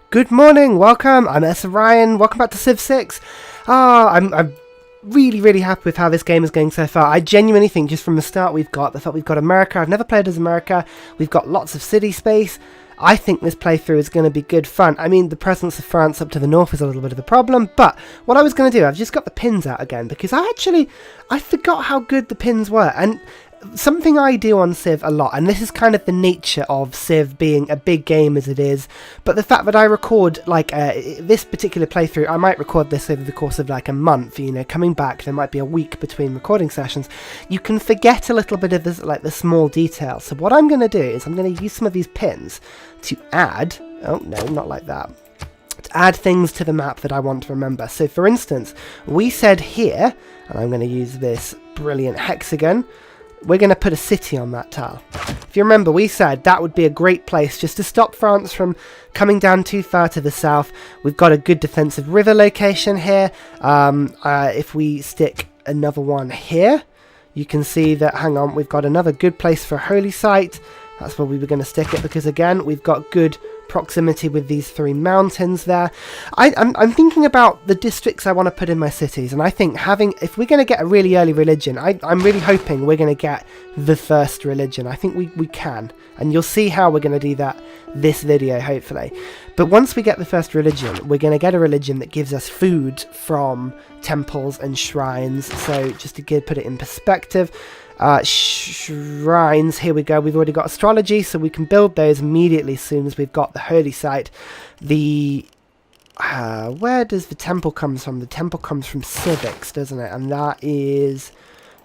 Good morning, welcome, I'm Ursa Ryan, welcome back to Civ 6. I'm really happy with how this game is going so far. I genuinely think just from the start we've got America. I've never played as America. We've got lots of city space. I think this playthrough is going to be good fun. I mean, the presence of France up to the north is a little bit of a problem, but what I was going to do, I've just got the pins out again, because I forgot how good the pins were, and something I do on Civ a lot, and this is kind of the nature of Civ being a big game as it is, but the fact that I record, like, this particular playthrough, I might record this over the course of like a month, you know, coming back, there might be a week between recording sessions, you can forget a little bit of this, like the small details. So what I'm going to do is I'm going to use some of these pins to add, oh no, not like that, to add things to the map that I want to remember. So for instance, we said here, and I'm going to use this brilliant hexagon, we're going to put a city on that tile. If you remember, we said that would be a great place just to stop France from coming down too far to the south. We've got a good defensive river location here. If we stick another one here, you can see that, hang on, we've got another good place for a holy site. That's where we were going to stick it, because again, we've got good proximity with these three mountains there. I'm thinking about the districts I want to put in my cities, and I think if we're going to get a really early religion, I'm really hoping we're going to get the first religion. I think we can, and you'll see how we're going to do that this video, hopefully. But once we get the first religion, we're going to get a religion that gives us food from temples and shrines. So just to put it in perspective, shrines, here we go, we've already got astrology, so we can build those immediately as soon as we've got the holy site. Where does the temple come from? The temple comes from Civics, doesn't it? And that is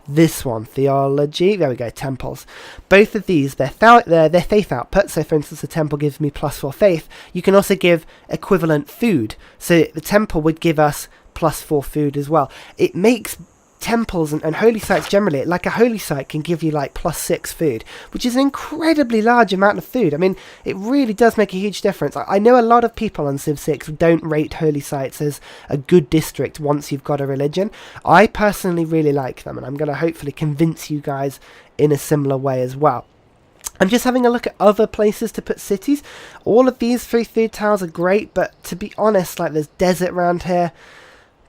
this one, theology. There we go, temples. Both of these, they're faith output. So for instance, the temple gives me +4 faith. You can also give equivalent food, so the temple would give us +4 food as well. It makes temples and holy sites generally, like a holy site can give you like +6 food, which is an incredibly large amount of food. I mean, it really does make a huge difference. I know a lot of people on Civ 6 don't rate holy sites as a good district once you've got a religion. I personally really like them, and I'm going to hopefully convince you guys in a similar way as well. I'm just having a look at other places to put cities. All of these 3 food towers are great, but to be honest, like, there's desert around here.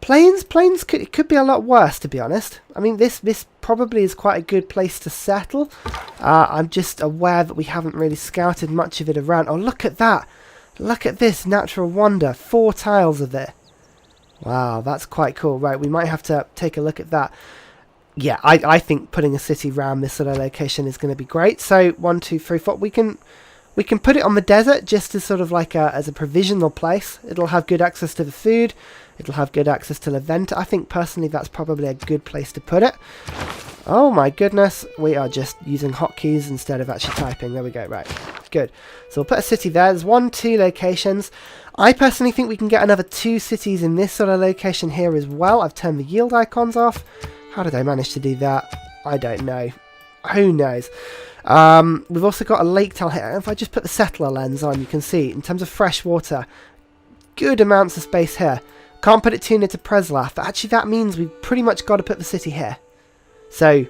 Plains could be a lot worse, to be honest. I mean, this probably is quite a good place to settle. I'm just aware that we haven't really scouted much of it around. Oh, look at that. Look at this natural wonder. 4 tiles of it. Wow, that's quite cool. Right, we might have to take a look at that. Yeah, I think putting a city around this sort of location is going to be great. So 1, 2, 3, 4. We can put it on the desert just as sort of like as a provisional place. It'll have good access to the food. It'll have good access to the vent. I think personally that's probably a good place to put it. Oh my goodness, we are just using hotkeys instead of actually typing. There we go, right, good. So we'll put a city there. There's 1, 2 locations. I personally think we can get another 2 cities in this sort of location here as well. I've turned the yield icons off. How did I manage to do that? I don't know. Who knows? We've also got a lake tile here. If I just put the settler lens on, you can see in terms of fresh water, good amounts of space here. Can't put it too near to Preslav, but actually that means we've pretty much got to put the city here. So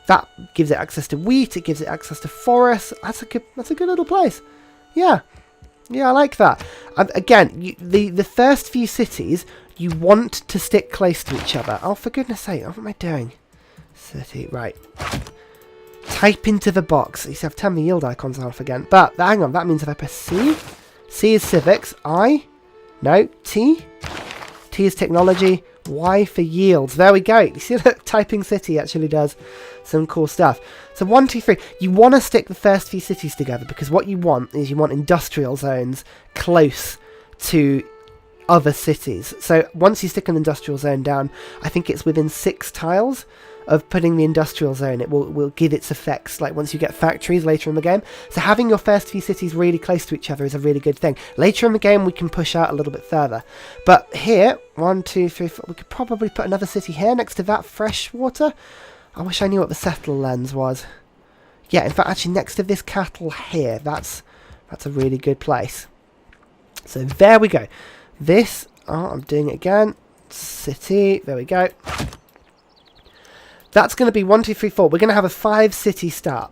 that gives it access to wheat, it gives it access to forest. That's a good little place. Yeah, I like that. Again, the first few cities you want to stick close to each other. Oh, for goodness sake, what am I doing? City, right. Type into the box. You see, I've turned the yield icons off again. But hang on, that means if I press C is civics, T is technology, Y for yields. There we go. You see that typing city actually does some cool stuff. So 1, 2, 3. You want to stick the first few cities together, because what you want is industrial zones close to other cities. So once you stick an industrial zone down, I think it's within 6 tiles of putting the industrial zone, it will give its effects, like once you get factories later in the game. So having your first few cities really close to each other is a really good thing. Later in the game we can push out a little bit further. But here, 1, 2, 3, 4, we could probably put another city here next to that fresh water. I wish I knew what the settler lens was. Yeah, in fact, actually next to this cattle here, that's a really good place. So there we go. This, I'm doing it again. City, there we go. That's going to be 1, 2, 3, 4. We're going to have a 5 city start.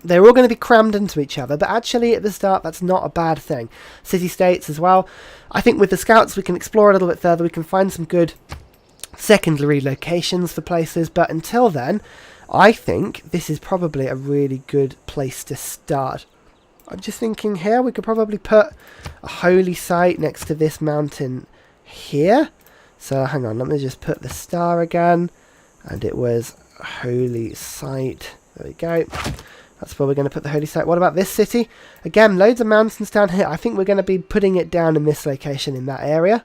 they're all going to be crammed into each other, but actually at the start that's not a bad thing. City-states as well. I think with the scouts we can explore a little bit further, we can find some good secondary locations for places, but until then, I think this is probably a really good place to start. I'm just thinking here, we could probably put a holy site next to this mountain here. So hang on, let me just put the star again, and it was a holy site. There we go. That's where we're going to put the holy site. What about this city? Again, loads of mountains down here. I think we're going to be putting it down in this location in that area.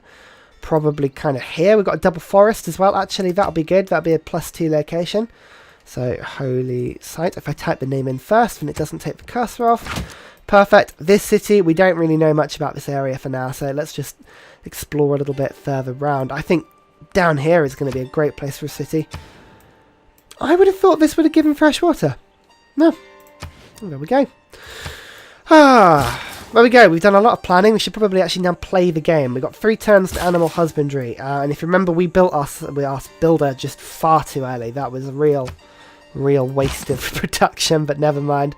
Probably kind of here. We've got a double forest as well. Actually, that'll be good. That'll be a +2 location. So, holy site. If I type the name in first, and it doesn't take the cursor off. Perfect. This city, we don't really know much about this area for now, so let's just explore a little bit further round. I think down here is going to be a great place for a city. I would have thought this would have given fresh water. No. Oh, there we go. There we go. We've done a lot of planning. We should probably actually now play the game. We've got 3 turns to animal husbandry. And if you remember, we built our builder just far too early. That was a real waste of production, but never mind.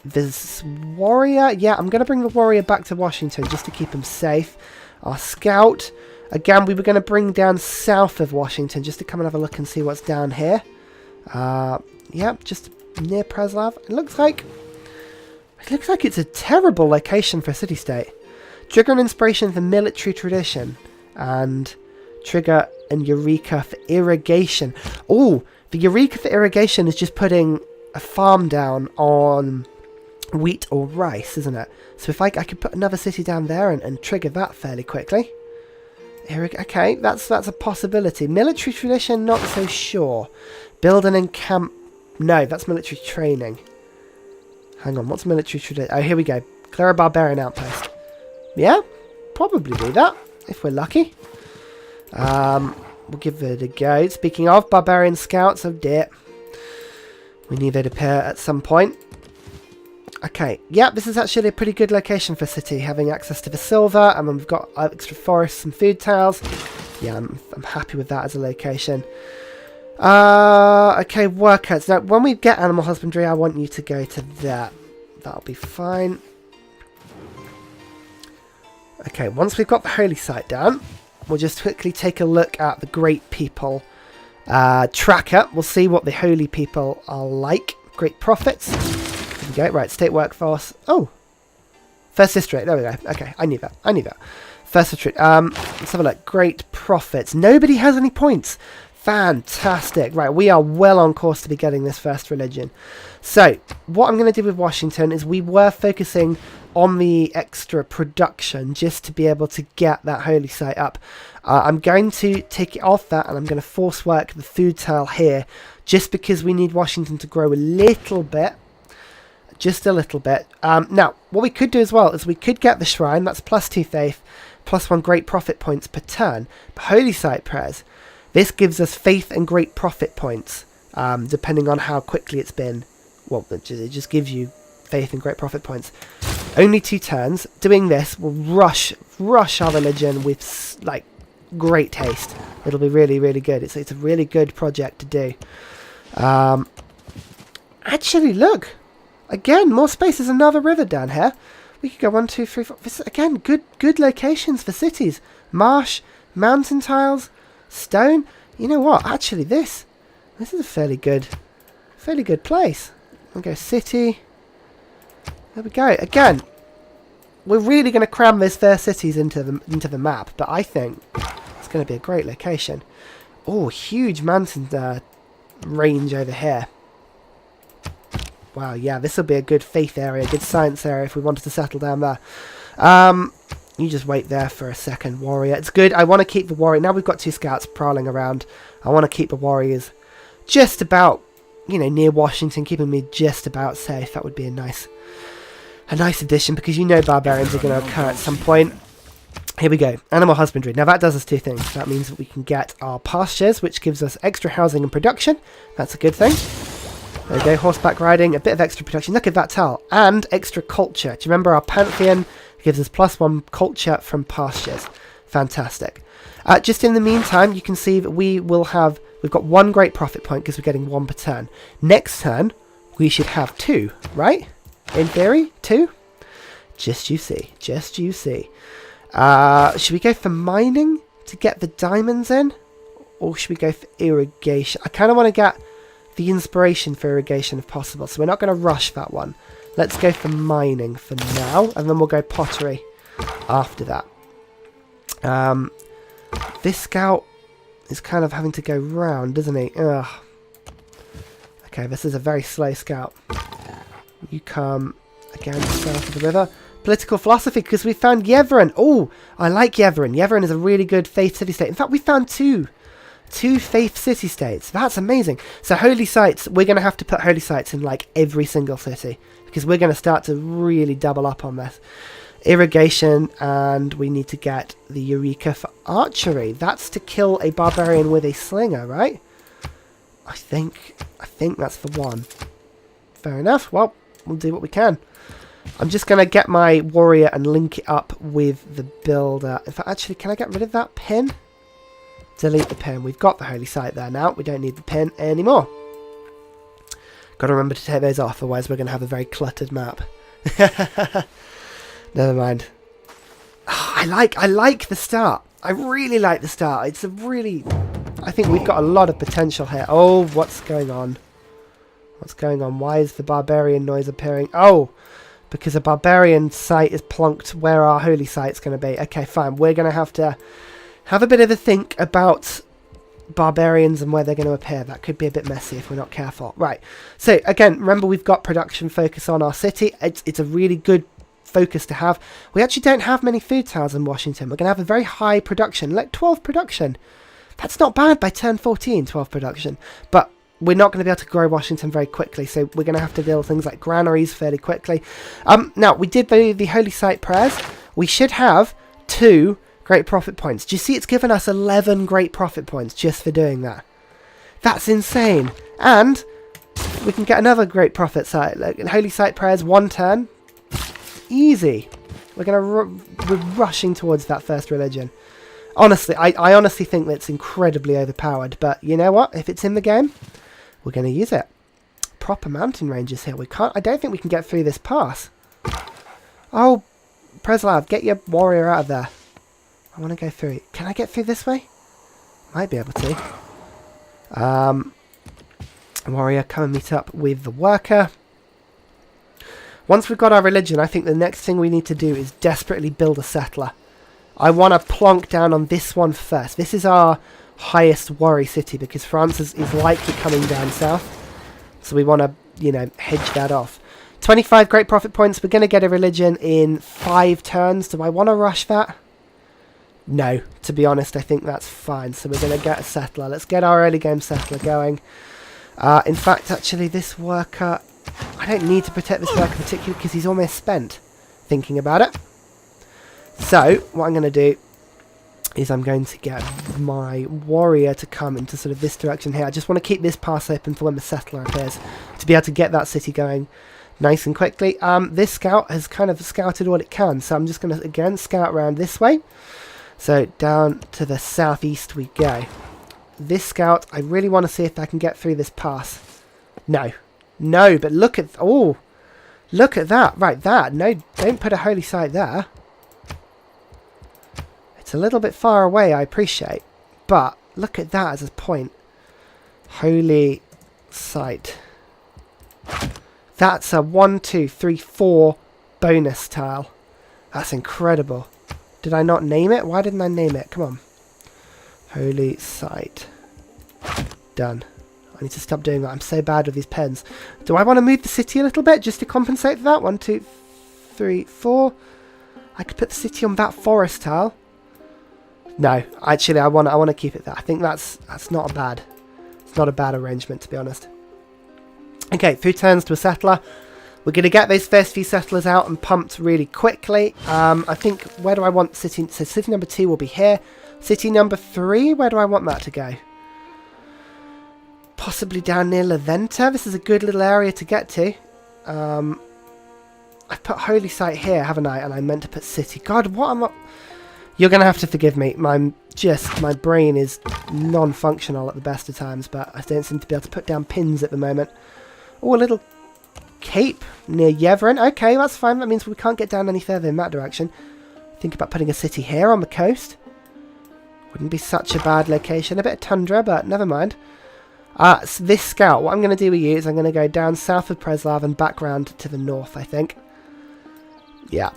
This warrior. Yeah, I'm going to bring the warrior back to Washington just to keep him safe. Our scout. Again, we were going to bring down south of Washington just to come and have a look and see what's down here. Yeah, just near Preslav. It looks like it's a terrible location for a city-state. Trigger an inspiration for military tradition. And trigger an Eureka for irrigation. Oh, the Eureka for irrigation is just putting a farm down on wheat or rice, isn't it? So if I could put another city down there and trigger that fairly quickly. Okay, that's a possibility. Military tradition, not so sure. Build an encamp. No, that's military training. Hang on, what's military tradition? Oh, here we go. Clear a barbarian outpost. Yeah, probably do that if we're lucky. We'll give it a go. Speaking of barbarian scouts, oh dear, we need they'd appear at some point. Okay, yeah, this is actually a pretty good location for a city, having access to the silver, and we've got extra forests and food tiles. Yeah, I'm happy with that as a location. Okay, workouts. Now, when we get animal husbandry, I want you to go to that. That'll be fine. Okay, once we've got the holy site down, we'll just quickly take a look at the great people tracker. We'll see what the holy people are like. Great prophets. There we go. Right, state workforce. Oh, first district. There we go. Okay, I knew that. First district. Let's have a look. Great prophets. Nobody has any points. Fantastic. Right, we are well on course to be getting this first religion. So, what I'm going to do with Washington is we were focusing on the extra production just to be able to get that holy site up. I'm going to take it off that and I'm going to force work the food tile here just because we need Washington to grow a little bit. Just a little bit. Now, what we could do as well is we could get the shrine. That's +2 faith, +1 great prophet points per turn. But holy site prayers. This gives us faith and great prophet points, depending on how quickly it's been. Well, it just gives you faith and great prophet points. Only 2 turns. Doing this will rush our religion with like great haste. It'll be really, really good. It's a really good project to do. Actually, look. Again, more space. There's another river down here. We could go 1, 2, 3, 4. This, again, good locations for cities. Marsh, mountain tiles, stone. You know what? Actually, this is a fairly good place. We'll go city. There we go. Again, we're really going to cram those first cities into the map, but I think it's going to be a great location. Oh, huge mountain range over here. Wow, yeah, this will be a good faith area, good science area if we wanted to settle down there. You just wait there for a second, warrior. It's good. I want to keep the warrior. Now we've got 2 scouts prowling around. I want to keep the warriors just about, near Washington, keeping me just about safe. That would be a nice addition because barbarians are going to occur at some point. Here we go. Animal husbandry. Now that does us 2 things. That means that we can get our pastures, which gives us extra housing and production. That's a good thing. There we go, horseback riding, a bit of extra production. Look at that tile. And extra culture. Do you remember our pantheon gives us +1 culture from pastures? Fantastic. Just in the meantime, you can see that we've got 1 great profit point because we're getting 1 per turn. Next turn, we should have 2, right? In theory, 2? Just you see. Just you see. Should we go for mining to get the diamonds in? Or should we go for irrigation? I kind of want to get the inspiration for irrigation if possible. So we're not going to rush that one. Let's go for mining for now. And then we'll go pottery after that. This scout is kind of having to go round, isn't he? Ugh. Okay, this is a very slow scout. You come again south of the river. Political philosophy, because we found Yevron. Oh, I like Yevron. Yevron is a really good faith city-state. In fact, we found two faith city-states. That's amazing. So holy sites, we're going to have to put holy sites in like every single city, because we're going to start to really double up on this. Irrigation, and we need to get the Eureka for archery. That's to kill a barbarian with a slinger, right? I think that's the one. Fair enough. Well, we'll do what we can. I'm just going to get my warrior and link it up with the builder. In fact, actually, can I get rid of that pin? Delete the pin. We've got the holy site there now. We don't need the pin anymore. Got to remember to take those off, otherwise we're going to have a very cluttered map. Never mind. Oh, I like the start. I really like the start. It's a really... I think we've got a lot of potential here. Oh, what's going on? What's going on? Why is the barbarian noise appearing? Oh, because a barbarian site is plonked where our holy site's going to be. Okay, fine. We're going to have a bit of a think about barbarians and where they're going to appear. That could be a bit messy if we're not careful. Right. So, again, remember we've got production focus on our city. It's a really good focus to have. We actually don't have many food towers in Washington. We're going to have a very high production, like 12 production. That's not bad by turn 14, 12 production. But we're not going to be able to grow Washington very quickly, so we're going to have to build things like granaries fairly quickly. Now, we did the Holy Site prayers. We should have 2 great profit points. Do you see it's given us 11 great profit points just for doing that? That's insane. And we can get another great profit site. Like Holy Site prayers, 1 turn. Easy. We're rushing towards that first religion. Honestly, I honestly think that's incredibly overpowered. But you know what? If it's in the game, we're going to use it. Proper mountain ranges here. I don't think we can get through this pass. Oh, Preslav, get your warrior out of there. I want to go through. Can I get through this way? Might be able to. Warrior, come and meet up with the worker. Once we've got our religion, I think the next thing we need to do is desperately build a settler. I want to plonk down on this one first. This is our highest worry city because France is likely coming down south. So we want to, you know, hedge that off. 25 great profit points. We're going to get a religion in 5 turns. Do I want to rush that? No. To be honest, I think that's fine. So we're going to get a settler. Let's get our early game settler going. In fact, actually, this worker... I don't need to protect this worker particularly because he's almost spent thinking about it. So, what I'm going to do is I'm going to get my warrior to come into sort of this direction here. I just want to keep this pass open for when the settler appears to be able to get that city going nice and quickly. This scout has kind of scouted what it can, so I'm just going to, again, scout around this way. So, down to the southeast we go. This scout, I really want to see if I can get through this pass. No. No, but look at... Oh! Look at that. Right, that. No, don't put a holy site there. It's a little bit far away, I appreciate. But look at that as a point. Holy site. That's a 1, 2, 3, 4 bonus tile. That's incredible. Did I not name it? Why didn't I name it? Come on. Holy site. Done. I need to stop doing that. I'm so bad with these pens. Do I want to move the city a little bit just to compensate for that? 1, 2, 3, 4. I could put the city on that forest tile. No, actually, I want to keep it there. I think that's not a bad. It's not a bad arrangement, to be honest. Okay, 3 turns to a settler. We're going to get those first few settlers out and pumped really quickly. I think, where do I want city? So city number 2 will be here. City number 3, where do I want that to go? Possibly down near Laventa. This is a good little area to get to. I've put Holy Site here, haven't I? And I meant to put City. God, what am I... You're going to have to forgive me. My brain is non-functional at the best of times, but I don't seem to be able to put down pins at the moment. Oh, a little cape near Yevron. Okay, that's fine. That means we can't get down any further in that direction. Think about putting a city here on the coast. Wouldn't be such a bad location. A bit of tundra, but never mind. So this scout, what I'm going to do with you is I'm going to go down south of Preslav and back round to the north, I think. Yeah.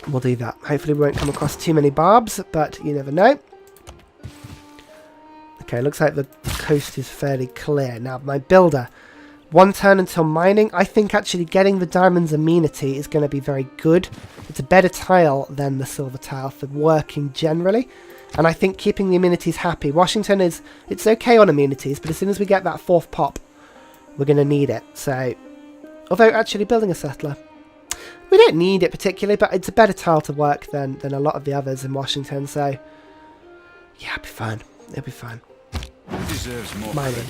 We'll do that. Hopefully we won't come across too many barbs, but you never know. Okay, looks like the coast is fairly clear. Now, my builder. 1 turn until mining. I think actually getting the diamonds amenity is going to be very good. It's a better tile than the silver tile for working generally. And I think keeping the amenities happy. Washington is, it's okay on amenities, but as soon as we get that 4th pop, we're going to need it. So, although actually building a settler, we don't need it particularly, but it's a better tile to work than a lot of the others in Washington. So, yeah, it'll be fine. It'll be fine. Mining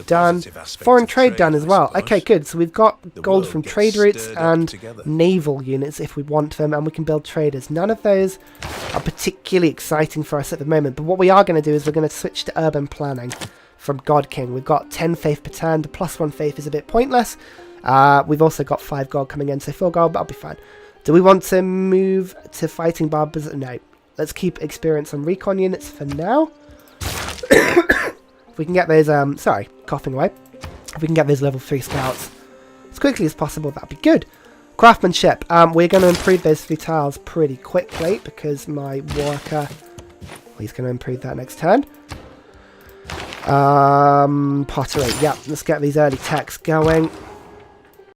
done. Foreign trade done as well. Okay, good. So we've got gold from trade routes and naval units if we want them, and we can build traders. None of those are particularly exciting for us at the moment, but what we are going to do is we're going to switch to urban planning from God King. We've got 10 faith per turn. The +1 faith is a bit pointless. We've also got 5 gold coming in, so 4 gold, but I'll be fine. Do we want to move to fighting barbers? No. Let's keep experience on recon units for now. If we can get those, sorry, coughing away. If we can get those level 3 scouts as quickly as possible, that'd be good. Craftsmanship. We're going to improve those 3 tiles pretty quickly because my worker, well, he's going to improve that next turn. Pottery. Yeah, let's get these early techs going.